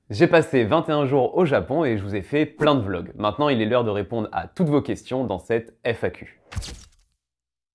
J'ai passé 21 jours au Japon et je vous ai fait plein de vlogs. Maintenant, il est l'heure de répondre à toutes vos questions dans cette FAQ.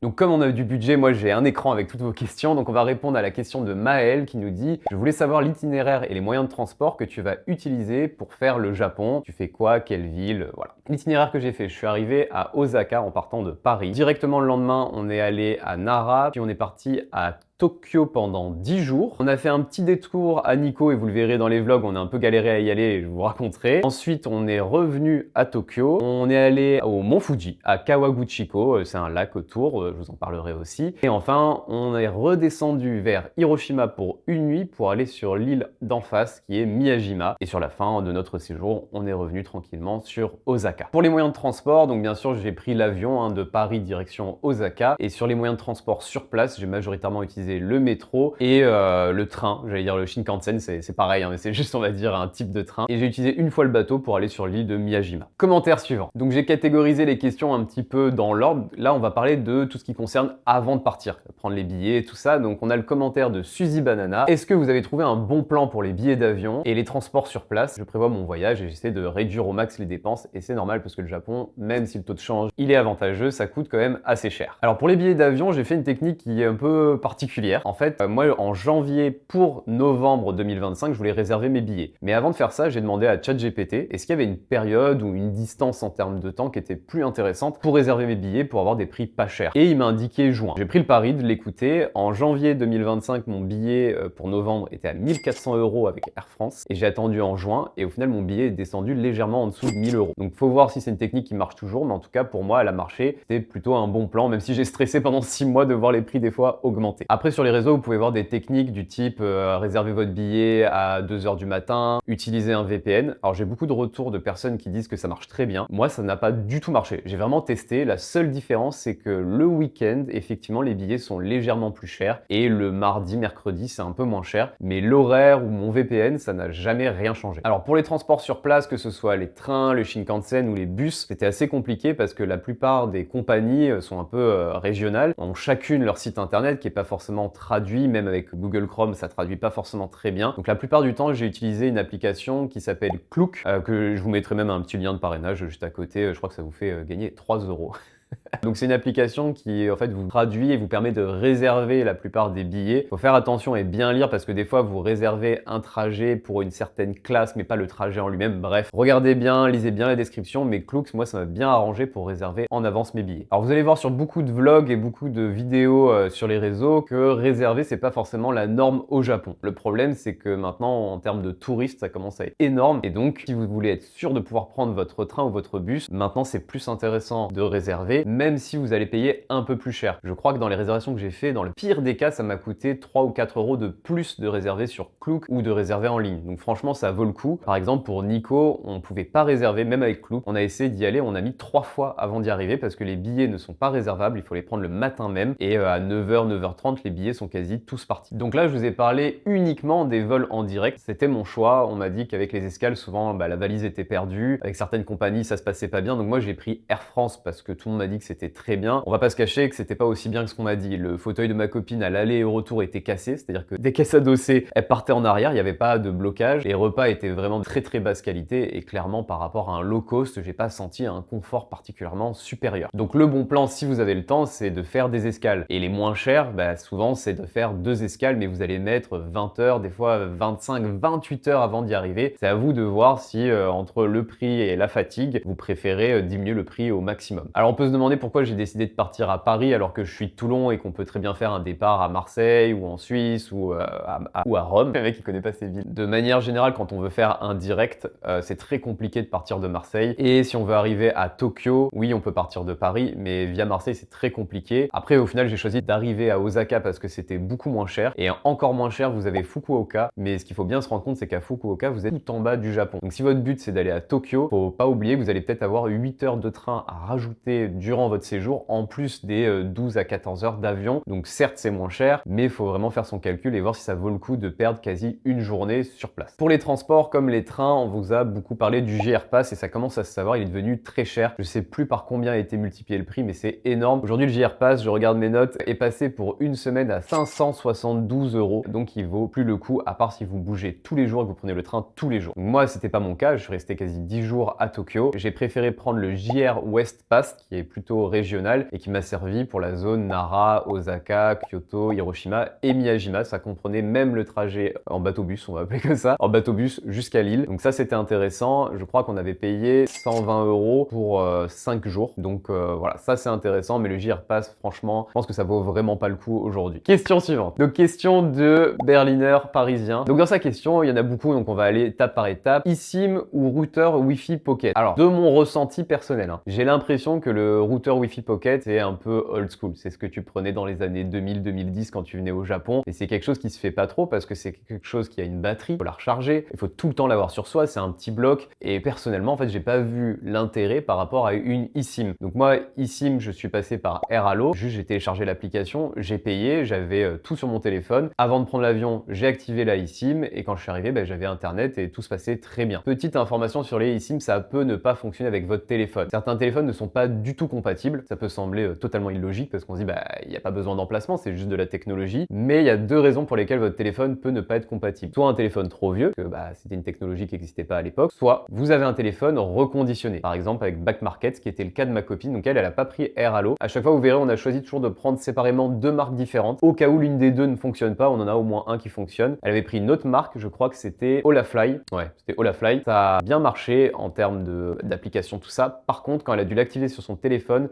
Donc comme on a du budget, moi j'ai un écran avec toutes vos questions, donc on va répondre à la question de Maël qui nous dit « Je voulais savoir l'itinéraire et les moyens de transport que tu vas utiliser pour faire le Japon. Tu fais quoi? Quelle ville ?» Voilà. L'itinéraire que j'ai fait, je suis arrivé à Osaka en partant de Paris. Directement le lendemain, on est allé à Nara, puis on est parti à Tokyo pendant 10 jours. On a fait un petit détour à Nikko et vous le verrez dans les vlogs, on a un peu galéré à y aller et je vous raconterai. Ensuite, on est revenu à Tokyo. On est allé au Mont Fuji, à Kawaguchiko, c'est un lac autour, je vous en parlerai aussi. Et enfin, on est redescendu vers Hiroshima pour une nuit pour aller sur l'île d'en face qui est Miyajima. Et sur la fin de notre séjour, on est revenu tranquillement sur Osaka. Pour les moyens de transport, donc bien sûr, j'ai pris l'avion de Paris direction Osaka. Et sur les moyens de transport sur place, j'ai majoritairement utilisé le métro et le train, j'allais dire le Shinkansen, c'est pareil, hein, mais c'est juste on va dire un type de train. Et j'ai utilisé une fois le bateau pour aller sur l'île de Miyajima. Commentaire suivant. Donc j'ai catégorisé les questions un petit peu dans l'ordre. Là on va parler de tout ce qui concerne avant de partir, prendre les billets et tout ça. Donc on a le commentaire de Suzy Banana. Est-ce que vous avez trouvé un bon plan pour les billets d'avion et les transports sur place? Je prévois mon voyage et j'essaie de réduire au max les dépenses et c'est normal parce que le Japon, même si le taux de change il est avantageux, ça coûte quand même assez cher. Alors pour les billets d'avion, j'ai fait une technique qui est un peu particulière. En fait, moi, en janvier pour novembre 2025, je voulais réserver mes billets. Mais avant de faire ça, j'ai demandé à ChatGPT est-ce qu'il y avait une période ou une distance en termes de temps qui était plus intéressante pour réserver mes billets pour avoir des prix pas chers. Et il m'a indiqué juin. J'ai pris le pari de l'écouter. En janvier 2025, mon billet pour novembre était à 1400 € avec Air France. Et j'ai attendu en juin. Et au final, mon billet est descendu légèrement en dessous de 1000 €. Donc, faut voir si c'est une technique qui marche toujours. Mais en tout cas, pour moi, elle a marché. C'était plutôt un bon plan, même si j'ai stressé pendant 6 mois de voir les prix des fois augmenter. Après, sur les réseaux, vous pouvez voir des techniques du type réserver votre billet à 2 h du matin, utiliser un VPN. Alors j'ai beaucoup de retours de personnes qui disent que ça marche très bien. Moi, ça n'a pas du tout marché. J'ai vraiment testé. La seule différence, c'est que le week-end, effectivement, les billets sont légèrement plus chers et le mardi, mercredi, c'est un peu moins cher. Mais l'horaire ou mon VPN, ça n'a jamais rien changé. Alors pour les transports sur place, que ce soit les trains, le Shinkansen ou les bus, c'était assez compliqué parce que la plupart des compagnies sont un peu régionales, ont chacune leur site internet qui est pas forcément traduit, même avec Google Chrome, ça traduit pas forcément très bien. Donc la plupart du temps, j'ai utilisé une application qui s'appelle Klook, que je vous mettrai même un petit lien de parrainage juste à côté. Je crois que ça vous fait gagner 3 €. Donc c'est une application qui en fait vous traduit et vous permet de réserver la plupart des billets. Faut faire attention et bien lire parce que des fois vous réservez un trajet pour une certaine classe mais pas le trajet en lui-même. Bref, regardez bien, lisez bien la description, mais Klook, moi ça m'a bien arrangé pour réserver en avance mes billets. Alors vous allez voir sur beaucoup de vlogs et beaucoup de vidéos sur les réseaux que réserver c'est pas forcément la norme au Japon. Le problème c'est que maintenant en termes de touristes ça commence à être énorme et donc si vous voulez être sûr de pouvoir prendre votre train ou votre bus, maintenant c'est plus intéressant de réserver même si vous allez payer un peu plus cher. Je crois que dans les réservations que j'ai fait, dans le pire des cas, ça m'a coûté 3 ou 4 € de plus de réserver sur Klook ou de réserver en ligne. Donc franchement, ça vaut le coup. Par exemple, pour Nikko, on pouvait pas réserver, même avec Klook. On a essayé d'y aller, on a mis 3 fois avant d'y arriver parce que les billets ne sont pas réservables, il faut les prendre le matin même. Et à 9 h, 9 h 30, les billets sont quasi tous partis. Donc là, je vous ai parlé uniquement des vols en direct. C'était mon choix. On m'a dit qu'avec les escales, souvent, la valise était perdue. Avec certaines compagnies, ça se passait pas bien. Donc moi, j'ai pris Air France parce que tout le monde m'a dit que c'était très bien. On va pas se cacher que c'était pas aussi bien que ce qu'on m'a dit. Le fauteuil de ma copine à l'aller et au retour était cassé, c'est-à-dire que dès qu'elle s'adossait, elle partait en arrière, il n'y avait pas de blocage. Les repas étaient vraiment de très très basse qualité et clairement par rapport à un low cost, j'ai pas senti un confort particulièrement supérieur. Donc le bon plan, si vous avez le temps, c'est de faire des escales. Et les moins chers, souvent c'est de faire 2 escales, mais vous allez mettre 20 heures, des fois 25, 28 heures avant d'y arriver. C'est à vous de voir si entre le prix et la fatigue, vous préférez diminuer le prix au maximum. Alors on peut se demander pourquoi j'ai décidé de partir à Paris alors que je suis de Toulon et qu'on peut très bien faire un départ à Marseille ou en Suisse ou à Rome. Le mec il connaît pas ces villes. De manière générale, quand on veut faire un direct, c'est très compliqué de partir de Marseille. Et si on veut arriver à Tokyo, oui on peut partir de Paris, mais via Marseille c'est très compliqué. Après au final j'ai choisi d'arriver à Osaka parce que c'était beaucoup moins cher. Et encore moins cher, vous avez Fukuoka. Mais ce qu'il faut bien se rendre compte, c'est qu'à Fukuoka, vous êtes tout en bas du Japon. Donc si votre but c'est d'aller à Tokyo, faut pas oublier que vous allez peut-être avoir 8 heures de train à rajouter durant votre séjour en plus des 12 à 14 heures d'avion. Donc certes c'est moins cher, mais il faut vraiment faire son calcul et voir si ça vaut le coup de perdre quasi une journée sur place. Pour les transports comme les trains, on vous a beaucoup parlé du JR Pass et ça commence à se savoir, il est devenu très cher. Je sais plus par combien a été multiplié le prix, mais c'est énorme. Aujourd'hui le JR Pass, je regarde mes notes, est passé pour une semaine à 572 €. Donc il vaut plus le coup, à part si vous bougez tous les jours et que vous prenez le train tous les jours. Moi c'était pas mon cas, je suis resté quasi 10 jours à Tokyo. J'ai préféré prendre le JR West Pass qui est plutôt régional et qui m'a servi pour la zone Nara, Osaka, Kyoto, Hiroshima et Miyajima. Ça comprenait même le trajet en bateau-bus, on va appeler que ça, en bateau-bus jusqu'à Lille. Donc ça c'était intéressant. Je crois qu'on avait payé 120 € pour 5 jours. Donc voilà, ça c'est intéressant, mais le JR Pass, franchement, je pense que ça vaut vraiment pas le coup aujourd'hui. Question suivante. Donc question de Berliner parisien. Donc dans sa question, il y en a beaucoup, donc on va aller étape par étape. eSIM ou routeur Wi-Fi Pocket? Alors, de mon ressenti personnel, j'ai l'impression que le routeur Wi-Fi Pocket est un peu old school. C'est ce que tu prenais dans les années 2000-2010 quand tu venais au Japon. Et c'est quelque chose qui se fait pas trop parce que c'est quelque chose qui a une batterie, il faut la recharger, il faut tout le temps l'avoir sur soi, c'est un petit bloc. Et personnellement, en fait, j'ai pas vu l'intérêt par rapport à une eSIM. Donc moi, eSIM, je suis passé par AirAllo. Juste, j'ai téléchargé l'application, j'ai payé, j'avais tout sur mon téléphone. Avant de prendre l'avion, j'ai activé la eSIM et quand je suis arrivé, j'avais internet et tout se passait très bien. Petite information sur les eSIM, ça peut ne pas fonctionner avec votre téléphone. Certains téléphones ne sont pas du tout compatibles. Ça peut sembler totalement illogique parce qu'on se dit il n'y a pas besoin d'emplacement, c'est juste de la technologie. Mais il y a deux raisons pour lesquelles votre téléphone peut ne pas être compatible. Soit un téléphone trop vieux, que c'était une technologie qui n'existait pas à l'époque, soit vous avez un téléphone reconditionné. Par exemple avec Back Market, ce qui était le cas de ma copine, donc elle a pas pris AirAllo. À chaque fois, vous verrez, on a choisi toujours de prendre séparément deux marques différentes. Au cas où l'une des deux ne fonctionne pas, on en a au moins un qui fonctionne. Elle avait pris une autre marque, je crois que c'était Olafly. Ouais, c'était Olafly. Ça a bien marché en termes d'application, tout ça. Par contre, quand elle a dû l'activer sur son téléphone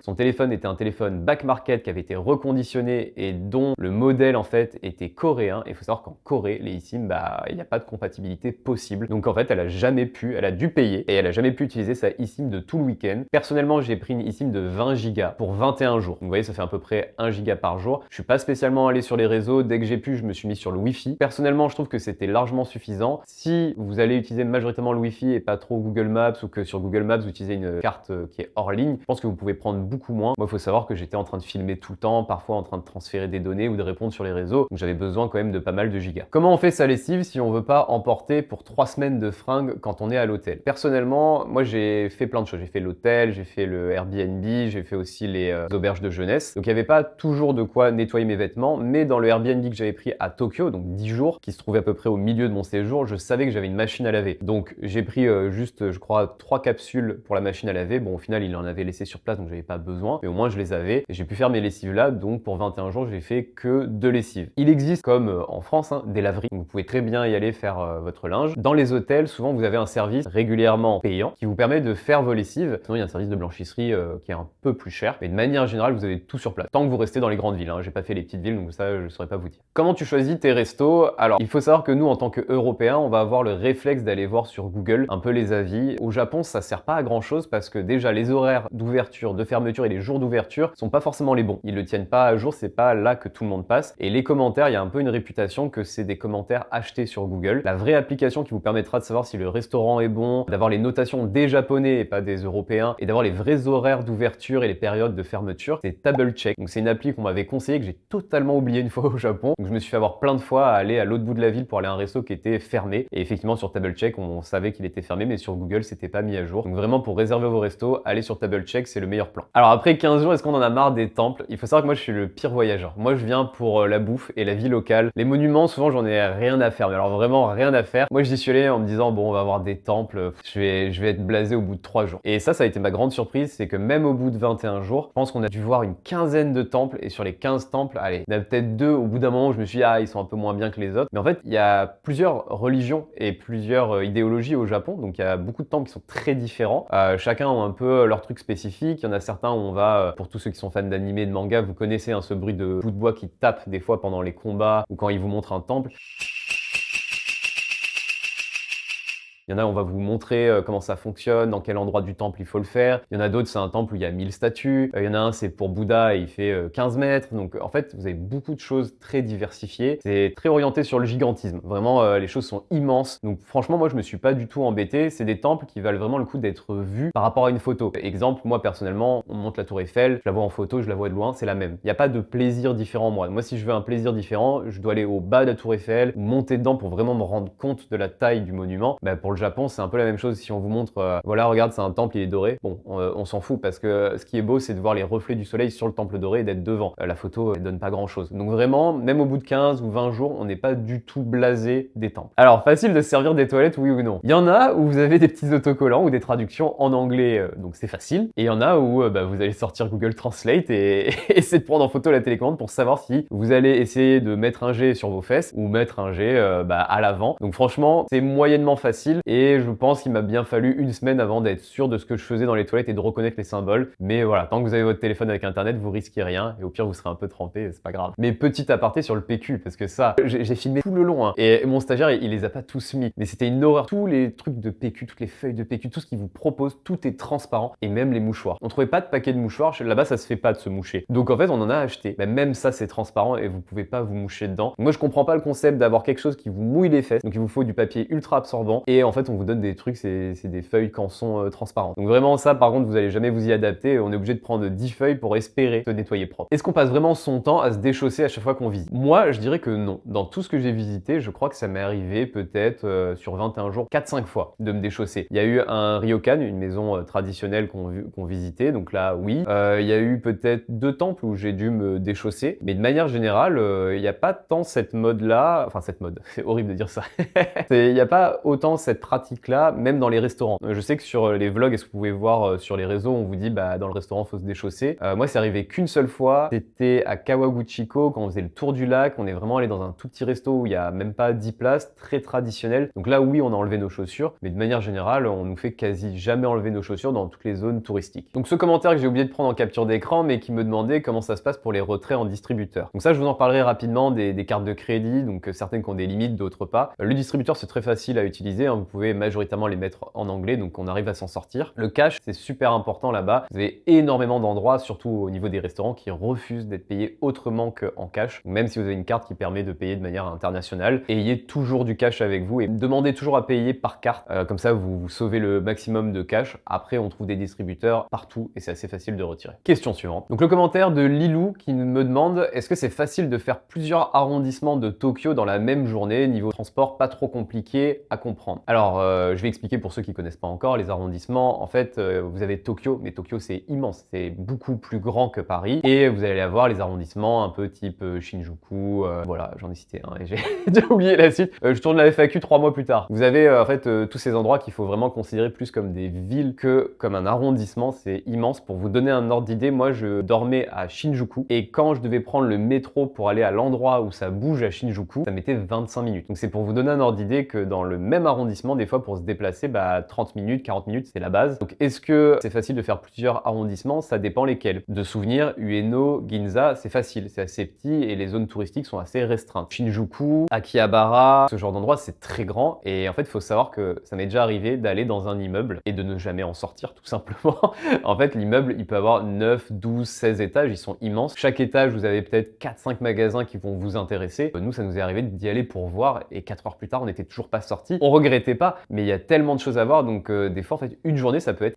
était un téléphone Back Market qui avait été reconditionné et dont le modèle en fait était coréen. Et il faut savoir qu'en Corée, les eSIM, il n'y a pas de compatibilité possible. Donc en fait, elle a dû payer et elle a jamais pu utiliser sa eSIM de tout le week-end. Personnellement, j'ai pris une eSIM de 20 Go pour 21 jours. Donc vous voyez, ça fait à peu près 1 Go par jour. Je suis pas spécialement allé sur les réseaux. Dès que j'ai pu, je me suis mis sur le Wi-Fi. Personnellement, je trouve que c'était largement suffisant. Si vous allez utiliser majoritairement le Wi-Fi et pas trop Google Maps ou que sur Google Maps, vous utilisez une carte qui est hors ligne, je pense que vous pouvez prendre beaucoup moins. Moi, il faut savoir que j'étais en train de filmer tout le temps, parfois en train de transférer des données ou de répondre sur les réseaux. Donc j'avais besoin quand même de pas mal de gigas. Comment on fait sa lessive si on veut pas emporter pour 3 semaines de fringues quand on est à l'hôtel? Personnellement, moi j'ai fait plein de choses. J'ai fait l'hôtel, j'ai fait le Airbnb, j'ai fait aussi les auberges de jeunesse. Donc il n'y avait pas toujours de quoi nettoyer mes vêtements, mais dans le Airbnb que j'avais pris à Tokyo, donc 10 jours, qui se trouvait à peu près au milieu de mon séjour, je savais que j'avais une machine à laver. Donc j'ai pris juste, je crois, 3 capsules pour la machine à laver. Bon, au final, il en avait laissé sur place, donc j'avais pas besoin, mais au moins je les avais. Et j'ai pu faire mes lessives là, donc pour 21 jours, j'ai fait que 2 lessives. Il existe, comme en France, des laveries. Donc, vous pouvez très bien y aller faire votre linge. Dans les hôtels, souvent, vous avez un service régulièrement payant qui vous permet de faire vos lessives. Sinon, il y a un service de blanchisserie qui est un peu plus cher, mais de manière générale, vous avez tout sur place. Tant que vous restez dans les grandes villes, j'ai pas fait les petites villes, donc ça, je saurais pas vous dire. Comment tu choisis tes restos? Alors, il faut savoir que nous, en tant qu'Européens, on va avoir le réflexe d'aller voir sur Google un peu les avis. Au Japon, ça sert pas à grand chose parce que déjà, les horaires d'ouverture, de fermeture et les jours d'ouverture sont pas forcément les bons. Ils le tiennent pas à jour, c'est pas là que tout le monde passe. Et les commentaires, il y a un peu une réputation que c'est des commentaires achetés sur Google. La vraie application qui vous permettra de savoir si le restaurant est bon, d'avoir les notations des Japonais et pas des Européens, et d'avoir les vrais horaires d'ouverture et les périodes de fermeture, c'est TableCheck. Donc c'est une appli qu'on m'avait conseillé, que j'ai totalement oublié une fois au Japon. Donc je me suis fait avoir plein de fois à aller à l'autre bout de la ville pour aller à un resto qui était fermé. Et effectivement sur TableCheck, on savait qu'il était fermé, mais sur Google, c'était pas mis à jour. Donc vraiment pour réserver vos restos, allez sur TableCheck, c'est le meilleur plan. Alors après 15 jours, est-ce qu'on en a marre des temples? Il faut savoir que moi je suis le pire voyageur. Moi je viens pour la bouffe et la vie locale. Les monuments, souvent j'en ai rien à faire, mais alors vraiment rien à faire. Moi j'y suis allé en me disant bon on va avoir des temples, je vais être blasé au bout de 3 jours. Et ça a été ma grande surprise, c'est que même au bout de 21 jours, je pense qu'on a dû voir une quinzaine de temples et sur les 15 temples, allez, il y en a peut-être 2 au bout d'un moment où je me suis dit ils sont un peu moins bien que les autres. Mais en fait il y a plusieurs religions et plusieurs idéologies au Japon, donc il y a beaucoup de temples qui sont très différents. Chacun a un peu leur truc spécifique. Il y en a certains où on va, pour tous ceux qui sont fans d'anime et de manga, vous connaissez ce bruit de bout de bois qui tape des fois pendant les combats ou quand ils vous montrent un temple. Il y en a, on va vous montrer comment ça fonctionne, dans quel endroit du temple il faut le faire. Il y en a d'autres, c'est un temple où il y a 1000 statues. Il y en a un, c'est pour Bouddha et il fait 15 mètres. Donc en fait, vous avez beaucoup de choses très diversifiées. C'est très orienté sur le gigantisme. Vraiment, les choses sont immenses. Donc franchement, moi, je me suis pas du tout embêté. C'est des temples qui valent vraiment le coup d'être vus par rapport à une photo. Exemple, moi, personnellement, on monte la tour Eiffel, je la vois en photo, je la vois de loin, c'est la même. Il n'y a pas de plaisir différent, moi. Moi, si je veux un plaisir différent, je dois aller au bas de la tour Eiffel, ou monter dedans pour vraiment me rendre compte de la taille du monument. Bah, pour le Japon, c'est un peu la même chose. Si on vous montre, voilà, regarde, c'est un temple, il est doré. Bon, on s'en fout parce que ce qui est beau, c'est de voir les reflets du soleil sur le temple doré et d'être devant. La photo, elle donne pas grand chose. Donc vraiment, même au bout de 15 ou 20 jours, on n'est pas du tout blasé des temples. Alors, facile de se servir des toilettes, oui ou non? Il y en a où vous avez des petits autocollants ou des traductions en anglais, donc c'est facile. Et il y en a où bah, vous allez sortir Google Translate et essayer de prendre en photo la télécommande pour savoir si vous allez essayer de mettre un G sur vos fesses ou mettre un G bah, à l'avant. Donc franchement, c'est moyennement facile et je pense qu'il m'a bien fallu une semaine avant d'être sûr de ce que je faisais dans les toilettes et de reconnaître les symboles. Mais voilà, tant que vous avez votre téléphone avec internet, vous risquez rien et au pire vous serez un peu trempé, c'est pas grave. Mais petit aparté sur le PQ, parce que ça, j'ai filmé tout le long hein, et mon stagiaire il les a pas tous mis, mais c'était une horreur. Tous les trucs de PQ, toutes les feuilles de PQ, tout ce qu'il vous propose, tout est transparent et même les mouchoirs. On trouvait pas de paquet de mouchoirs, là-bas ça se fait pas de se moucher. Donc en fait on en a acheté. Mais même ça c'est transparent et vous pouvez pas vous moucher dedans. Moi je comprends pas le concept d'avoir quelque chose qui vous mouille les fesses. Donc il vous faut du papier ultra absorbant et en fait on vous donne des trucs, c'est des feuilles canson transparentes. Donc vraiment ça par contre vous allez jamais vous y adapter. On est obligé de prendre 10 feuilles pour espérer se nettoyer propre. Est-ce qu'on passe vraiment son temps à se déchausser à chaque fois qu'on visite? Moi je dirais que non. Dans tout ce que j'ai visité, je crois que ça m'est arrivé peut-être sur 21 jours 4-5 fois de me déchausser. Il y a eu un ryokan, une maison traditionnelle qu'on visitait, donc là oui. Il y a eu peut-être 2 temples où j'ai dû me déchausser, mais de manière générale, il n'y a pas tant cette mode-là, enfin cette mode, c'est horrible de dire ça. Il n'y a pas autant cette pratique-là, même dans les restaurants. Je sais que sur les vlogs, est-ce que vous pouvez voir sur les réseaux, on vous dit bah dans le restaurant faut se déchausser. Moi c'est arrivé qu'une seule fois, c'était à Kawaguchiko quand on faisait le tour du lac, on est vraiment allé dans un tout petit resto où il n'y a même pas 10 places, très traditionnel. Donc là oui on a enlevé nos chaussures, mais de manière générale on nous fait quasi jamais enlever nos chaussures dans toutes les zones touristiques. Donc ce commentaire que j'ai oublié de prendre en capture d'écran, mais qui me demandait comment ça se passe pour les retraits en distributeur. Donc ça je vous en parlerai rapidement des cartes de crédit, donc certaines qui ont des limites, d'autres pas. Le distributeur c'est très facile à utiliser, hein. Vous pouvez majoritairement les mettre en anglais, donc on arrive à s'en sortir. Le cash c'est super important là-bas. Vous avez énormément d'endroits, surtout au niveau des restaurants, qui refusent d'être payés autrement qu'en cash. Même si vous avez une carte qui permet de payer de manière internationale, ayez toujours du cash avec vous et demandez toujours à payer par carte. Comme ça vous sauvez le maximum de cash. Après on trouve des distributeurs partout et c'est assez facile de retirer. Question suivante. Donc le commentaire de Lilou qui me demande est-ce que c'est facile de faire plusieurs arrondissements de Tokyo dans la même journée, niveau transport pas trop compliqué à comprendre. Alors je vais expliquer pour ceux qui connaissent pas encore les arrondissements. En fait vous avez Tokyo, mais Tokyo c'est immense, c'est beaucoup plus grand que Paris et vous allez avoir les arrondissements un peu type Shinjuku, voilà j'en ai cité un et j'ai déjà oublié la suite. Je tourne la FAQ 3 mois plus tard. Vous avez en fait tous ces endroits qu'il faut vraiment considérer plus comme des villes que comme un arrondissement, c'est immense. Pour vous donner un ordre d'idée, moi je dormais à Shinjuku et quand je devais prendre le métro pour aller à l'endroit où ça bouge à Shinjuku, ça mettait 25 minutes. Donc c'est pour vous donner un ordre d'idée que dans le même arrondissement, des fois pour se déplacer, bah 30 minutes, 40 minutes, c'est la base. Donc est-ce que c'est facile de faire plusieurs arrondissements? Ça dépend lesquels. De souvenirs, Ueno, Ginza, c'est facile, c'est assez petit et les zones touristiques sont assez restreintes. Shinjuku, Akihabara, ce genre d'endroit c'est très grand et en fait il faut savoir que ça m'est déjà arrivé d'aller dans un immeuble et de ne jamais en sortir tout simplement. En fait l'immeuble il peut avoir 9, 12, 16 étages, ils sont immenses. Chaque étage vous avez peut-être 4-5 magasins qui vont vous intéresser. Nous ça nous est arrivé d'y aller pour voir et 4 heures plus tard on n'était toujours pas sortis. On regrettait pas mais il y a tellement de choses à voir donc des fois en fait une journée ça peut être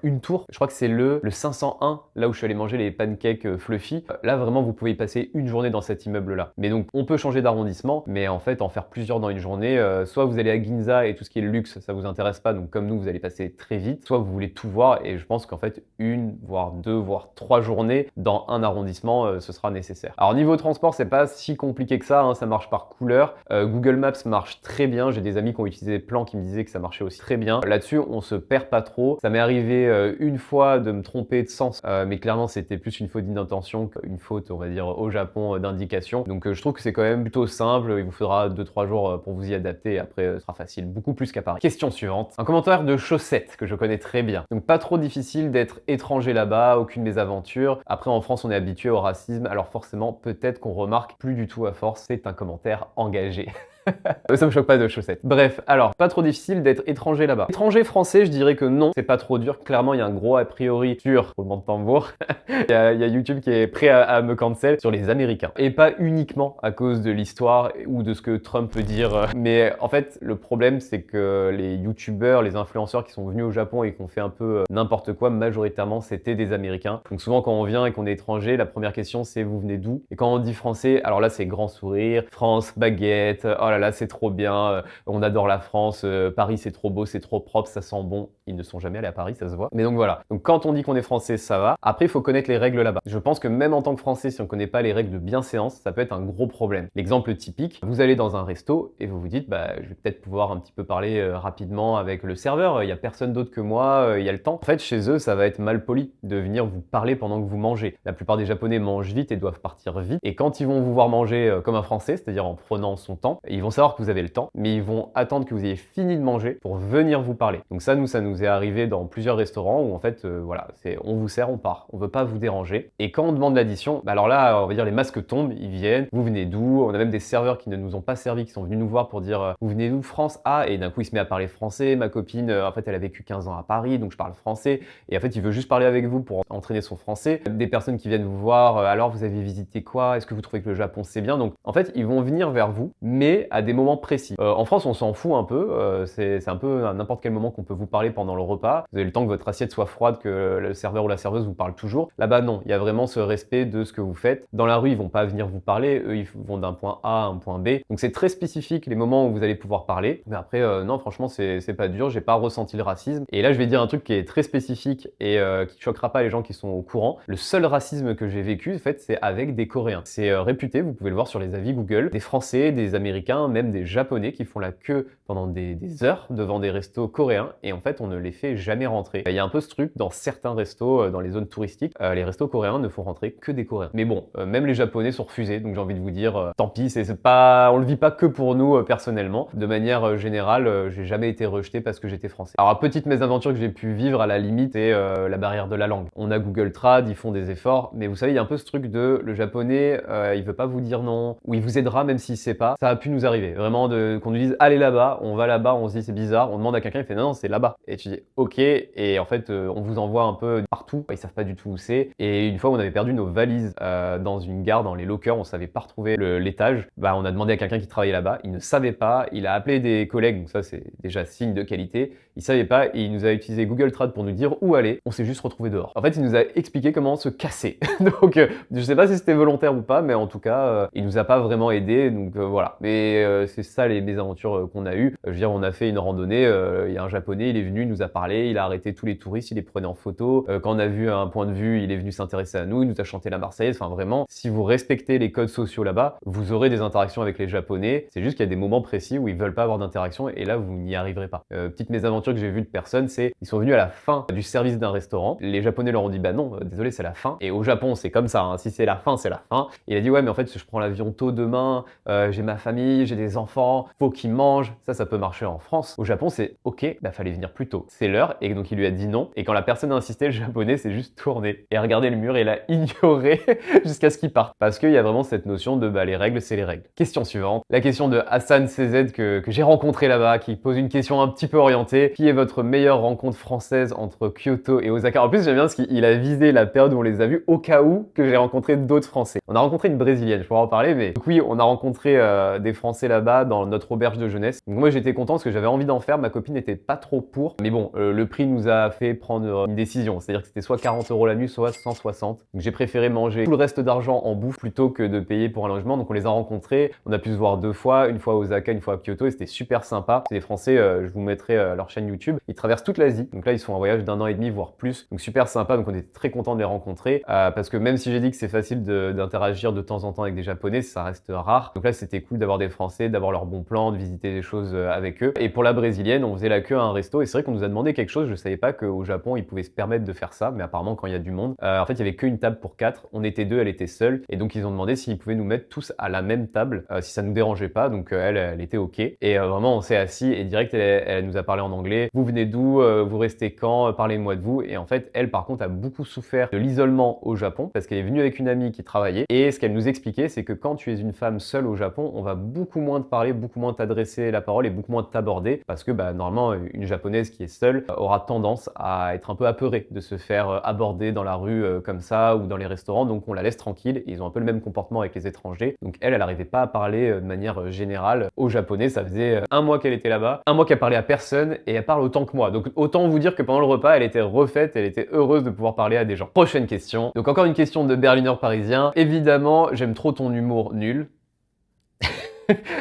une tour. Je crois que c'est le 501 là où je suis allé manger les pancakes fluffy. Là vraiment vous pouvez y passer une journée dans cet immeuble là. Mais donc on peut changer d'arrondissement mais en fait en faire plusieurs dans une journée, soit vous allez à Ginza et tout ce qui est luxe ça vous intéresse pas donc comme nous vous allez passer très vite, soit vous voulez tout voir et je pense qu'en fait une voire 2 voire 3 journées dans un arrondissement ce sera nécessaire. Alors niveau transport c'est pas si compliqué que ça, hein, ça marche par couleur. Google Maps marche très bien, j'ai des amis qui ont utilisé Plan qui me disaient que ça marchait aussi très bien. Là-dessus on se perd pas trop. Ça m'est arrivé une fois de me tromper de sens mais clairement c'était plus une faute d'intention qu'une faute on va dire au Japon d'indication. Donc je trouve que c'est quand même plutôt simple, il vous faudra 2-3 jours pour vous y adapter et après ce sera facile, beaucoup plus qu'à Paris. Question suivante, un commentaire de Chaussette que je connais très bien. Donc pas trop difficile d'être étranger là-bas, aucune mésaventure. Après en France on est habitué au racisme, alors forcément peut-être qu'on remarque plus du tout à force, c'est un commentaire engagé. Ça me choque pas de chaussettes. Bref, alors, pas trop difficile d'être étranger là-bas. Étranger français, je dirais que non, c'est pas trop dur. Clairement, il y a un gros a priori sur, roulement de tambour, il y a YouTube qui est prêt à me cancel sur les Américains. Et pas uniquement à cause de l'histoire ou de ce que Trump peut dire. Mais en fait, le problème, c'est que les YouTubeurs, les influenceurs qui sont venus au Japon et qui ont fait un peu n'importe quoi, majoritairement, c'était des Américains. Donc souvent, quand on vient et qu'on est étranger, la première question, c'est vous venez d'où? Et quand on dit français, alors là, c'est grand sourire, France, baguette, oh là là, c'est trop bien, on adore la France, Paris, c'est trop beau, c'est trop propre, ça sent bon. Ils ne sont jamais allés à Paris, ça se voit. Mais donc voilà. Donc quand on dit qu'on est français, ça va. Après, il faut connaître les règles là-bas. Je pense que même en tant que français, si on ne connaît pas les règles de bienséance, ça peut être un gros problème. L'exemple typique, vous allez dans un resto et vous vous dites, bah, je vais peut-être pouvoir un petit peu parler rapidement avec le serveur, il n'y a personne d'autre que moi, il y a le temps. En fait, chez eux, ça va être mal poli de venir vous parler pendant que vous mangez. La plupart des Japonais mangent vite et doivent partir vite. Et quand ils vont vous voir manger comme un Français, c'est-à-dire en prenant son temps, ils vont savoir que vous avez le temps, mais ils vont attendre que vous ayez fini de manger pour venir vous parler. Donc ça nous est arrivé dans plusieurs restaurants où en fait, voilà, c'est on vous sert, on part. On veut pas vous déranger. Et quand on demande l'addition, bah alors là, on va dire les masques tombent, ils viennent, vous venez d'où? On a même des serveurs qui ne nous ont pas servi, qui sont venus nous voir pour dire vous venez d'où? France? Ah, et d'un coup il se met à parler français. Ma copine, en fait, elle a vécu 15 ans à Paris, donc je parle français. Et en fait, il veut juste parler avec vous pour entraîner son français. Des personnes qui viennent vous voir, alors vous avez visité quoi? Est-ce que vous trouvez que le Japon c'est bien? Donc en fait, ils vont venir vers vous, mais à des moments précis. En France, on s'en fout un peu. C'est un peu à n'importe quel moment qu'on peut vous parler pendant le repas. Vous avez le temps que votre assiette soit froide, que le serveur ou la serveuse vous parle toujours. Là-bas, non. Il y a vraiment ce respect de ce que vous faites. Dans la rue, ils vont pas venir vous parler. Eux, ils vont d'un point A à un point B. Donc c'est très spécifique les moments où vous allez pouvoir parler. Mais après, non, franchement, c'est pas dur. J'ai pas ressenti le racisme. Et là, je vais dire un truc qui est très spécifique et qui choquera pas les gens qui sont au courant. Le seul racisme que j'ai vécu, en fait, c'est avec des Coréens. C'est réputé, vous pouvez le voir sur les avis Google, des Français, des Américains, même des Japonais qui font la queue pendant des heures devant des restos coréens et en fait, on ne les fait jamais rentrer. Il y a un peu ce truc dans certains restos, dans les zones touristiques, les restos coréens ne font rentrer que des Coréens. Mais bon, même les Japonais sont refusés, donc j'ai envie de vous dire, tant pis, c'est pas, on le vit pas que pour nous personnellement. De manière générale, j'ai jamais été rejeté parce que j'étais français. Alors, petite mésaventure que j'ai pu vivre à la limite, c'est la barrière de la langue. On a Google Trad, ils font des efforts, mais vous savez, il y a un peu ce truc de le japonais, il veut pas vous dire non, ou il vous aidera même s'il sait pas. Ça a pu nous arriver, vraiment, qu'on nous dise allez là-bas, on va là-bas, on se dit c'est bizarre, on demande à quelqu'un, il fait non, non, c'est là-bas. Et tu dis ok, et en fait, on vous envoie un peu partout, ils savent pas du tout où c'est. Et une fois, on avait perdu nos valises dans une gare, dans les lockers, on savait pas retrouver l'étage. Bah, on a demandé à quelqu'un qui travaillait là-bas, il ne savait pas, il a appelé des collègues, donc ça c'est déjà signe de qualité. Il savait pas et il nous a utilisé Google Trad pour nous dire où aller. On s'est juste retrouvé dehors. En fait, il nous a expliqué comment se casser. Donc, je sais pas si c'était volontaire ou pas, mais en tout cas, il nous a pas vraiment aidé. Donc voilà. Mais c'est ça les mésaventures qu'on a eues. Je veux dire, on a fait une randonnée. Il y a un japonais, il est venu, il nous a parlé, il a arrêté tous les touristes, il les prenait en photo. Quand on a vu un point de vue, il est venu s'intéresser à nous, il nous a chanté la Marseillaise. Enfin vraiment, si vous respectez les codes sociaux là-bas, vous aurez des interactions avec les Japonais. C'est juste qu'il y a des moments précis où ils veulent pas avoir d'interaction et là vous n'y arriverez pas. Petite mésaventure que j'ai vue de personnes, c'est ils sont venus à la fin du service d'un restaurant. Les Japonais leur ont dit bah non, désolé, c'est la fin. Et au Japon, c'est comme ça. Hein. Si c'est la fin, c'est la fin. Et il a dit ouais, mais en fait, je prends l'avion tôt demain. J'ai ma famille, j'ai des enfants. Faut qu'ils mangent. Ça peut marcher en France. Au Japon, c'est ok, bah fallait venir plus tôt. C'est l'heure. Et donc il lui a dit non. Et quand la personne a insisté, le Japonais s'est juste tourné et a regardé le mur et l'a ignoré jusqu'à ce qu'il parte. Parce qu'il y a vraiment cette notion de bah les règles, c'est les règles. Question suivante. La question de Hassan CZ que j'ai rencontré là-bas, qui pose une question un petit peu orientée. Qui est votre meilleure rencontre française entre Kyoto et Osaka? En plus, j'aime bien parce qu'il a visé la période où on les a vus au cas où que j'ai rencontré d'autres Français. On a rencontré une Brésilienne, je pourrais en parler, mais donc oui, on a rencontré des Français là-bas dans notre auberge de jeunesse. Donc moi, j'étais content parce que j'avais envie d'en faire. Ma copine n'était pas trop pour. Mais bon, le prix nous a fait prendre une décision. C'est-à-dire que c'était soit 40 € la nuit, soit 160. Donc j'ai préféré manger tout le reste d'argent en bouffe plutôt que de payer pour un logement. Donc on les a rencontrés. On a pu se voir 2 fois, une fois à Osaka, une fois à Kyoto, et c'était super sympa. C'est des Français, je vous mettrai leur chaîne YouTube. Ils traversent toute l'Asie. Donc là, ils sont en voyage d'1 an et demi, voire plus. Donc super sympa. Donc on était très content de les rencontrer. Parce que même si j'ai dit que c'est facile d'interagir de temps en temps avec des Japonais, ça reste rare. Donc là, c'était cool d'avoir des Français, d'avoir leurs bons plans, de visiter des choses avec eux. Et pour la brésilienne, on faisait la queue à un resto. Et c'est vrai qu'on nous a demandé quelque chose. Je savais pas qu'au Japon, ils pouvaient se permettre de faire ça. Mais apparemment, quand il y a du monde, en fait, il y avait qu'une table pour 4. On était 2, elle était seule. Et donc, ils ont demandé s'ils pouvaient nous mettre tous à la même table, si ça nous dérangeait pas. Donc, elle était OK. Et vraiment, on s'est assis et direct, elle nous a parlé en anglais. Vous venez d'où? Vous restez quand? Parlez-moi de vous. Et en fait, elle, par contre, a beaucoup souffert de l'isolement au Japon parce qu'elle est venue avec une amie qui travaillait. Et ce qu'elle nous expliquait, c'est que quand tu es une femme seule au Japon, on va beaucoup moins te parler, beaucoup moins t'adresser la parole et beaucoup moins t'aborder parce que normalement, une japonaise qui est seule aura tendance à être un peu apeurée de se faire aborder dans la rue comme ça ou dans les restaurants, donc on la laisse tranquille. Ils ont un peu le même comportement avec les étrangers. Donc elle n'arrivait pas à parler de manière générale aux Japonais. Ça faisait 1 mois qu'elle était là-bas, 1 mois qu'elle parlait à personne et elle parle autant que moi. Donc autant vous dire que pendant le repas, elle était refaite, elle était heureuse de pouvoir parler à des gens. Prochaine question. Donc encore une question de Berliner parisien. Évidemment, j'aime trop ton humour nul.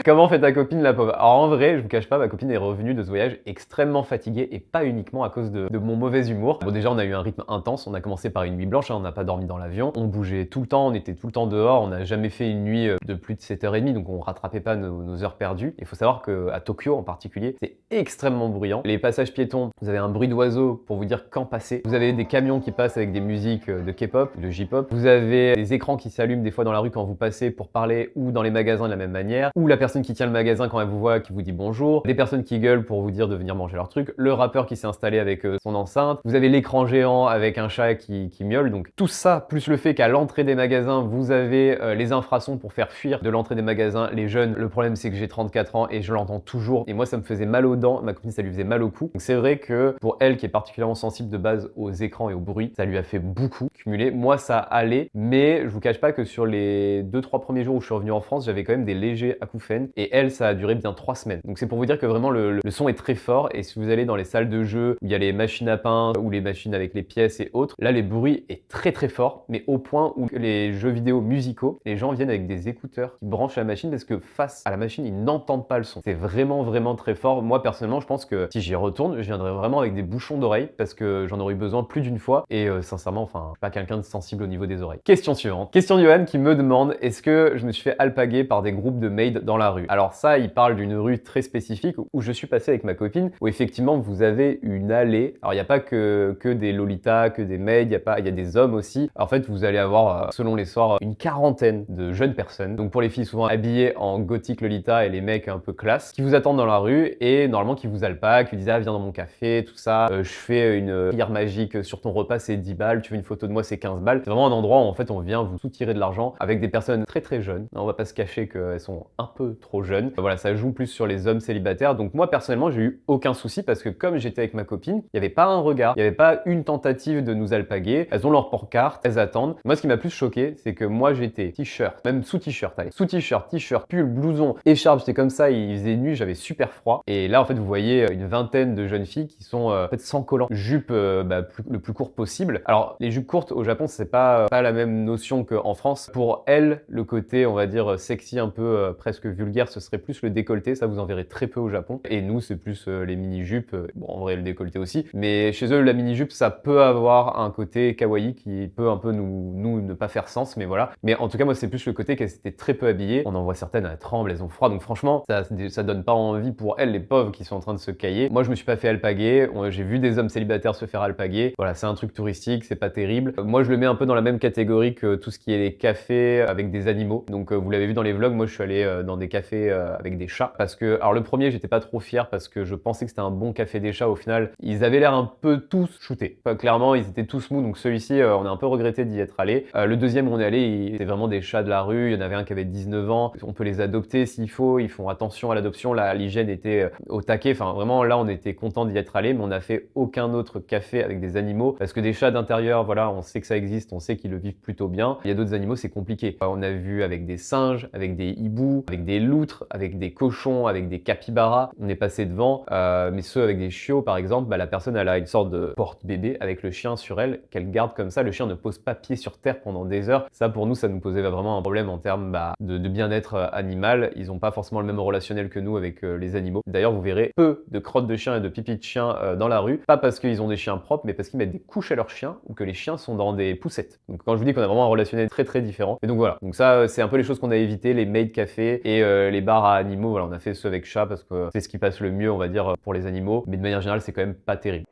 Comment fait ta copine la pauvre? Alors en vrai, je vous cache pas, ma copine est revenue de ce voyage extrêmement fatiguée et pas uniquement à cause de mon mauvais humour. Bon déjà on a eu un rythme intense, on a commencé par une nuit blanche, on n'a pas dormi dans l'avion, on bougeait tout le temps, on était tout le temps dehors, on n'a jamais fait une nuit de plus de 7h30, donc on rattrapait pas nos heures perdues. Il faut savoir qu'à Tokyo en particulier, c'est extrêmement bruyant. Les passages piétons, vous avez un bruit d'oiseau pour vous dire quand passer. Vous avez des camions qui passent avec des musiques de K-pop, de J-pop. Vous avez des écrans qui s'allument des fois dans la rue quand vous passez pour parler ou dans les magasins de la même manière, ou la personne qui tient le magasin quand elle vous voit qui vous dit bonjour, des personnes qui gueulent pour vous dire de venir manger leur truc, le rappeur qui s'est installé avec son enceinte, vous avez l'écran géant avec un chat qui miaule, donc tout ça, plus le fait qu'à l'entrée des magasins, vous avez les infrasons pour faire fuir de l'entrée des magasins les jeunes. Le problème c'est que j'ai 34 ans et je l'entends toujours, et moi ça me faisait mal aux dents, ma copine ça lui faisait mal au cou. Donc c'est vrai que pour elle qui est particulièrement sensible de base aux écrans et au bruit, ça lui a fait beaucoup cumuler. Moi ça allait, mais je vous cache pas que sur les 2-3 premiers jours où je suis revenu en France, j'avais quand même des légers acouphènes, et elle ça a duré bien 3 semaines. Donc c'est pour vous dire que vraiment le son est très fort, et si vous allez dans les salles de jeu où il y a les machines à pain ou les machines avec les pièces et autres, là les bruits est très très fort, mais au point où les jeux vidéo musicaux, les gens viennent avec des écouteurs qui branchent la machine parce que face à la machine, ils n'entendent pas le son. C'est vraiment très fort. Moi personnellement, je pense que si j'y retourne, je viendrai vraiment avec des bouchons d'oreilles parce que j'en aurais eu besoin plus d'une fois, et sincèrement, enfin, je suis pas quelqu'un de sensible au niveau des oreilles. Question suivante. Question de Johan qui me demande: est-ce que je me suis fait alpaguer par des groupes de maids dans la rue? Alors ça, il parle d'une rue très spécifique où je suis passé avec ma copine, où effectivement vous avez une allée. Alors il n'y a pas que des lolitas, que des maids, il y a des hommes aussi. En fait, vous allez avoir, selon les soirs, une quarantaine de jeunes personnes. Donc pour les filles souvent habillées en gothique lolita et les mecs un peu classe, qui vous attendent dans la rue et normalement qui vous alpaguent, qui disent ah viens dans mon café, tout ça, je fais une prière magique sur ton repas, c'est 10 balles, tu veux une photo de moi, c'est 15 balles. C'est vraiment un endroit où en fait on vient vous soutirer de l'argent avec des personnes très très jeunes. On va pas se cacher qu'elles sont un peu trop jeunes. Voilà, ça joue plus sur les hommes célibataires. Donc moi personnellement j'ai eu aucun souci parce que comme j'étais avec ma copine, il n'y avait pas un regard, il n'y avait pas une tentative de nous alpaguer. Elles ont leur pancarte, elles attendent. Moi ce qui m'a plus choqué, c'est que moi j'étais t-shirt, même sous t-shirt, allez, sous t-shirt, pull, blouson, écharpe, j'étais comme ça, il faisait nuit, j'avais super froid. Et là en fait vous voyez une vingtaine de jeunes filles qui sont en fait sans collant, jupe le plus court possible. Alors les jupes courtes au Japon c'est pas la même notion qu'en France. Pour elles, le côté on va dire sexy, un peu presque vulgaire, ce serait plus le décolleté, ça vous en verrez très peu au Japon. Et nous c'est plus les mini-jupes, bon en vrai le décolleté aussi, mais chez eux la mini-jupe ça peut avoir un côté kawaii qui peut un peu nous ne pas faire sens, mais voilà. Mais en tout cas moi c'est plus le côté qu'elles étaient très peu habillées, on en voit certaines, elles tremblent, elles ont froid, donc franchement ça donne pas envie pour elles, les pauvres qui sont en train de se cailler. Moi je me suis pas fait alpaguer, j'ai vu des hommes célibataires se faire alpaguer, voilà c'est un truc touristique, c'est pas terrible. Moi je le mets un peu dans la même catégorie que tout ce qui est les cafés avec des animaux, donc vous l'avez vu dans les vlogs, moi je suis allé dans des cafés avec des chats, parce que alors le premier j'étais pas trop fier parce que je pensais que c'était un bon café des chats, au final ils avaient l'air un peu tous shootés, clairement ils étaient tous mous, donc celui-ci on a un peu regretté d'y être allé. Le deuxième où on est allé, c'était vraiment des chats de la rue, il y en avait un qui avait 19 ans, on peut les adopter s'il faut, ils font attention à l'adoption, l'hygiène était au taquet, enfin vraiment là on était content d'y être allé, mais on n'a fait aucun autre café avec des animaux, parce que des chats d'intérieur, voilà, on sait que ça existe, on sait qu'ils le vivent plutôt bien. Il y a d'autres animaux, c'est compliqué. On a vu avec des singes, avec des hiboux, avec des loutres, avec des cochons, avec des capybaras, on est passé devant, mais ceux avec des chiots par exemple, la personne elle a une sorte de porte-bébé avec le chien sur elle, qu'elle garde comme ça, le chien ne pose pas pied sur terre pendant des heures. Ça pour nous, ça nous posait vraiment un problème en termes de bien-être animal. Ils n'ont pas forcément le même relationnel que nous avec les animaux. D'ailleurs vous verrez peu de crottes de chien et de pipi de chien dans la rue, pas parce qu'ils ont des chiens propres, mais parce qu'ils mettent des couches à leurs chiens ou que les chiens sont dans des poussettes. Donc quand je vous dis qu'on a vraiment un relationnel très très différent. Et donc voilà, donc ça c'est un peu les choses qu'on a évité, les maid cafés et les bars à animaux. Voilà, on a fait ceux avec chat parce que c'est ce qui passe le mieux on va dire pour les animaux, mais de manière générale c'est quand même pas terrible.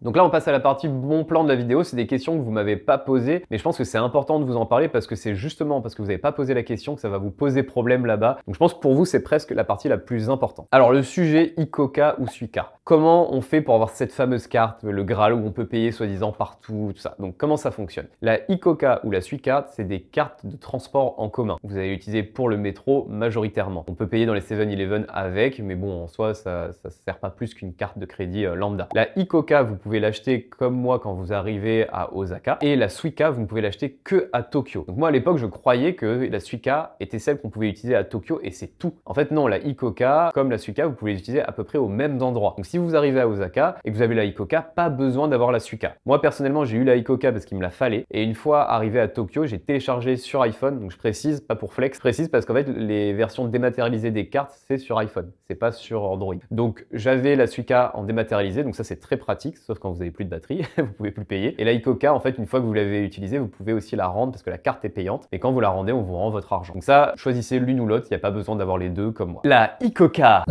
Donc là, on passe à la partie bon plan de la vidéo. C'est des questions que vous m'avez pas posées, mais je pense que c'est important de vous en parler parce que c'est justement parce que vous n'avez pas posé la question que ça va vous poser problème là-bas. Donc je pense que pour vous, c'est presque la partie la plus importante. Alors le sujet ICOCA ou Suica. Comment on fait pour avoir cette fameuse carte, le Graal où on peut payer soi-disant partout, tout ça. Donc comment ça fonctionne? La ICOCA ou la Suica, c'est des cartes de transport en commun. Vous allez l'utiliser pour le métro majoritairement. On peut payer dans les 7-Eleven avec, mais bon, en soi, ça sert pas plus qu'une carte de crédit lambda. La ICOCA, vous pouvez l'acheter comme moi quand vous arrivez à Osaka. Et la Suica, vous ne pouvez l'acheter que à Tokyo. Donc moi, à l'époque, je croyais que la Suica était celle qu'on pouvait utiliser à Tokyo et c'est tout. En fait, non, la ICOCA, comme la Suica, vous pouvez les utiliser à peu près aux mêmes endroits. Donc si vous arrivez à Osaka et que vous avez la ICOCA, pas besoin d'avoir la Suica. Moi, personnellement, j'ai eu la ICOCA parce qu'il me la fallait. Et une fois arrivé à Tokyo, j'ai téléchargé sur iPhone. Donc je précise, pas pour flex, je précise parce qu'en fait, les versions dématérialisées des cartes, c'est sur iPhone. C'est pas sur Android. Donc j'avais la Suica en dématérialisé. Donc ça, c'est très pratique, sauf quand vous avez plus de batterie, vous pouvez plus payer. Et la ICOCA, en fait, une fois que vous l'avez utilisée, vous pouvez aussi la rendre parce que la carte est payante. Et quand vous la rendez, on vous rend votre argent. Donc ça, choisissez l'une ou l'autre. Il n'y a pas besoin d'avoir les deux comme moi. La ICOCA.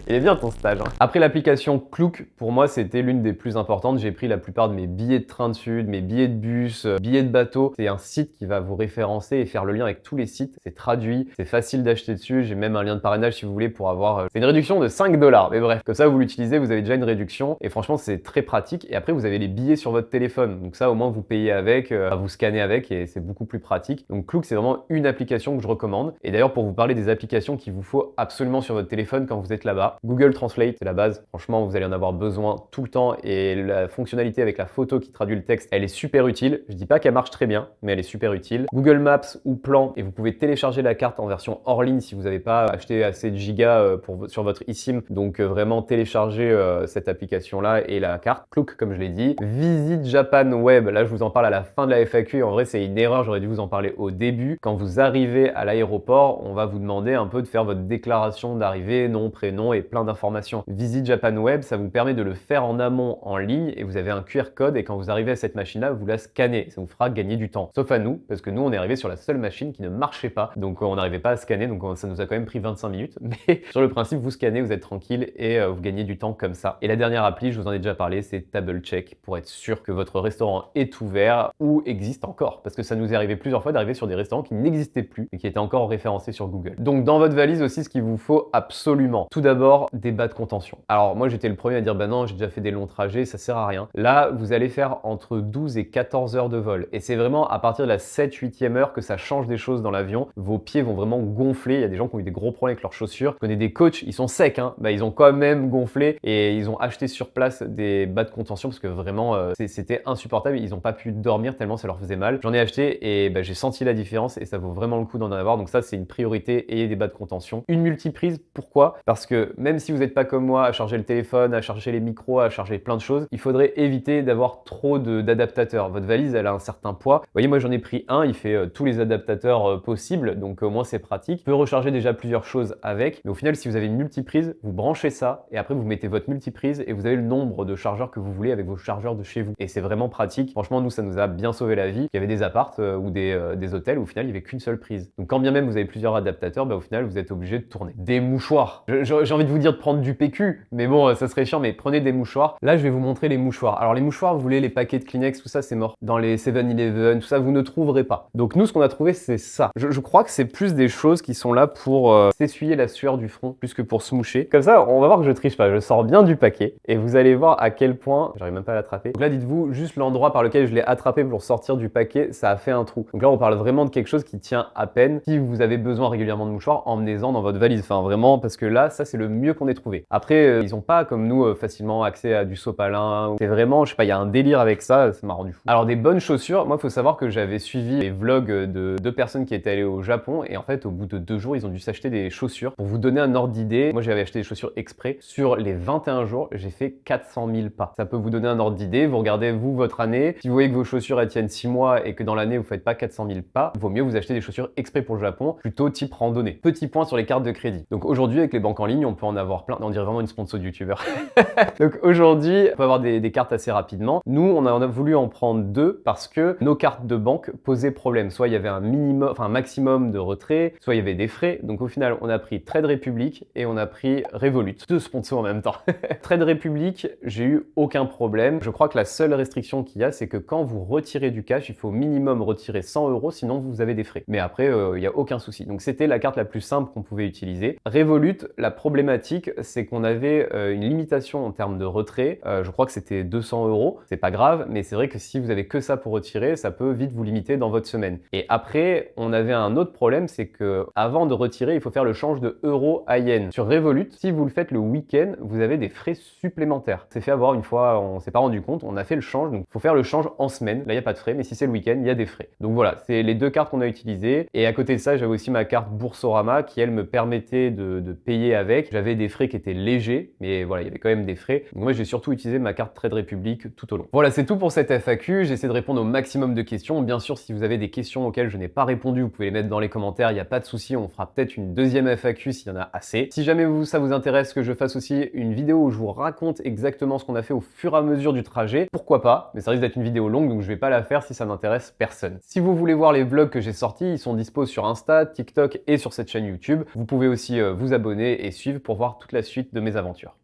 Il est bien ton stage. Hein. Après l'application Klook, pour moi, c'était l'une des plus importantes. J'ai pris la plupart de mes billets de train de sud, mes billets de bus, billets de bateau. C'est un site qui va vous référencer et faire le lien avec tous les sites. C'est traduit, c'est facile d'acheter dessus. J'ai même un lien de parrainage si vous voulez pour avoir... C'est une réduction de 5 $. Mais bref, comme ça, vous l'utilisez, vous avez déjà une réduction. Et franchement, c'est très pratique. Et après, vous avez les billets sur votre téléphone. Donc ça, au moins, vous payez avec, vous scannez avec et c'est beaucoup plus pratique. Donc Klook, c'est vraiment une application que je recommande. Et d'ailleurs, pour vous parler des applications qu'il vous faut absolument sur votre téléphone quand vous êtes là-bas, Google Translate, c'est la base. Franchement, vous allez en avoir besoin tout le temps et la fonctionnalité avec la photo qui traduit le texte, elle est super utile. Je dis pas qu'elle marche très bien, mais elle est super utile. Google Maps ou Plan, et vous pouvez télécharger la carte en version hors ligne si vous n'avez pas acheté assez de gigas sur votre eSIM. Donc vraiment télécharger cette application-là et la carte. Klook, comme je l'ai dit. Visit Japan Web, là je vous en parle à la fin de la FAQ. En vrai, c'est une erreur, j'aurais dû vous en parler au début. Quand vous arrivez à l'aéroport, on va vous demander un peu de faire votre déclaration d'arrivée, nom, prénom et plein d'informations. Visit Japan Web, ça vous permet de le faire en amont en ligne et vous avez un QR code et quand vous arrivez à cette machine-là, vous la scannez. Ça vous fera gagner du temps. Sauf à nous, parce que nous, on est arrivé sur la seule machine qui ne marchait pas. Donc on n'arrivait pas à scanner, donc ça nous a quand même pris 25 minutes. Mais sur le principe, vous scannez, vous êtes tranquille et vous gagnez du temps comme ça. Et la dernière appli, je vous en ai déjà parlé, c'est Table Check pour être sûr que votre restaurant est ouvert ou existe encore. Parce que ça nous est arrivé plusieurs fois d'arriver sur des restaurants qui n'existaient plus et qui étaient encore référencés sur Google. Donc dans votre valise aussi, ce qu'il vous faut absolument. Tout d'abord, des bas de contention. Alors moi, j'étais le premier à dire, bah non, j'ai déjà fait des longs trajets, ça sert à rien. Là, vous allez faire entre 12 et 14 heures de vol. Et c'est vraiment à partir de la 7-8e heure que ça change des choses dans l'avion. Vos pieds vont vraiment gonfler. Il y a des gens qui ont eu des gros problèmes avec leurs chaussures. Je connais des coachs, ils sont secs, hein. Bah, ils ont quand même gonflé et ils ont acheté sur place des bas de contention parce que vraiment, c'était insupportable. Ils n'ont pas pu dormir tellement ça leur faisait mal. J'en ai acheté et bah, j'ai senti la différence et ça vaut vraiment le coup d'en avoir. Donc ça, c'est une priorité, ayez des bas de contention. Une multiprise, pourquoi? Parce que même si vous n'êtes pas comme moi à charger le téléphone, à charger les micros, à charger plein de choses, il faudrait éviter d'avoir trop d'adaptateurs. Votre valise, elle a un certain poids. Vous voyez, moi j'en ai pris un, il fait tous les adaptateurs possibles, donc au moins c'est pratique. Vous pouvez recharger déjà plusieurs choses avec, mais au final, si vous avez une multiprise, vous branchez ça et après vous mettez votre multiprise et vous avez le nombre de chargeurs que vous voulez avec vos chargeurs de chez vous. Et c'est vraiment pratique. Franchement, nous, ça nous a bien sauvé la vie. Il y avait des apparts ou des hôtels où au final, il n'y avait qu'une seule prise. Donc quand bien même vous avez plusieurs adaptateurs, bah, au final, vous êtes obligé de tourner. Des mouchoirs. J'ai envie de vous dire de prendre du PQ, mais bon, ça serait chiant, mais prenez des mouchoirs. Là, je vais vous montrer les mouchoirs. Alors les mouchoirs, vous voulez les paquets de Kleenex, tout ça, c'est mort. Dans les 7-Eleven, tout ça, vous ne trouverez pas. Donc nous, ce qu'on a trouvé, c'est ça. Je crois que c'est plus des choses qui sont là pour s'essuyer la sueur du front, plus que pour se moucher. Comme ça, on va voir que je triche pas. Je sors bien du paquet et vous allez voir à quel point, j'arrive même pas à l'attraper. Donc là, dites-vous, juste l'endroit par lequel je l'ai attrapé pour sortir du paquet, ça a fait un trou. Donc là, on parle vraiment de quelque chose qui tient à peine. Si vous avez besoin régulièrement de mouchoirs, emmenez-en dans votre valise. Enfin, vraiment, parce que là, ça, c'est le mieux qu'on ait trouvé. Après, ils ont pas, comme nous, facilement accès à du sopalin. C'est vraiment, je sais pas, il y a un délire avec ça m'a rendu fou. Alors, des bonnes chaussures, moi, il faut savoir que j'avais suivi les vlogs de 2 personnes qui étaient allées au Japon et en fait, au bout de 2 jours, ils ont dû s'acheter des chaussures. Pour vous donner un ordre d'idée, moi, j'avais acheté des chaussures exprès. Sur les 21 jours, j'ai fait 400 000 pas. Ça peut vous donner un ordre d'idée. Vous regardez, vous, votre année. Si vous voyez que vos chaussures, elles tiennent 6 mois et que dans l'année, vous faites pas 400 000 pas, vaut mieux vous acheter des chaussures exprès pour le Japon, plutôt type randonnée. Petit point sur les cartes de crédit. Donc aujourd'hui, avec les banques en ligne, on peut en avoir plein. On dirait vraiment une sponsor de youtubeur. Donc aujourd'hui, on peut avoir des cartes assez rapidement. Nous, on a voulu en prendre 2 parce que nos cartes de banque posaient problème. Soit il y avait un minimum, enfin un maximum de retrait, soit il y avait des frais. Donc au final, on a pris Trade Republic et on a pris Revolut. 2 sponsors en même temps. Trade Republic, j'ai eu aucun problème. Je crois que la seule restriction qu'il y a, c'est que quand vous retirez du cash, il faut au minimum retirer 100 €, sinon vous avez des frais. Mais après, il n'y a aucun souci. Donc c'était la carte la plus simple qu'on pouvait utiliser. Revolut, la problématique, c'est qu'on avait une limitation en termes de retrait. Je crois que c'était 200 €. C'est pas grave, mais c'est vrai que si vous avez que ça pour retirer, ça peut vite vous limiter dans votre semaine. Et après, on avait un autre problème, c'est que avant de retirer, il faut faire le change de euro à yen. Sur Revolut, si vous le faites le week-end, vous avez des frais supplémentaires. C'est fait avoir une fois, on s'est pas rendu compte, on a fait le change, donc il faut faire le change en semaine. Là, il n'y a pas de frais, mais si c'est le week-end, il y a des frais. Donc voilà, c'est les 2 cartes qu'on a utilisées. Et à côté de ça, j'avais aussi ma carte Boursorama qui, elle, me permettait de payer avec. J'avais des frais qui étaient légers, mais voilà, il y avait quand même des frais. Donc moi, j'ai surtout utilisé ma carte Trade Republic tout au long. Voilà, c'est tout pour cette FAQ. J'essaie de répondre au maximum de questions. Bien sûr, si vous avez des questions auxquelles je n'ai pas répondu, vous pouvez les mettre dans les commentaires. Il n'y a pas de souci, on fera peut-être une deuxième FAQ s'il y en a assez. Si jamais ça vous intéresse que je fasse aussi une vidéo où je vous raconte exactement ce qu'on a fait au fur et à mesure du trajet, pourquoi pas, mais ça risque d'être une vidéo longue, donc je vais pas la faire si ça n'intéresse personne. Si vous voulez voir les vlogs que j'ai sortis, ils sont dispo sur Insta, TikTok et sur cette chaîne YouTube. Vous pouvez aussi vous abonner et suivre pour voir toute la suite de mes aventures.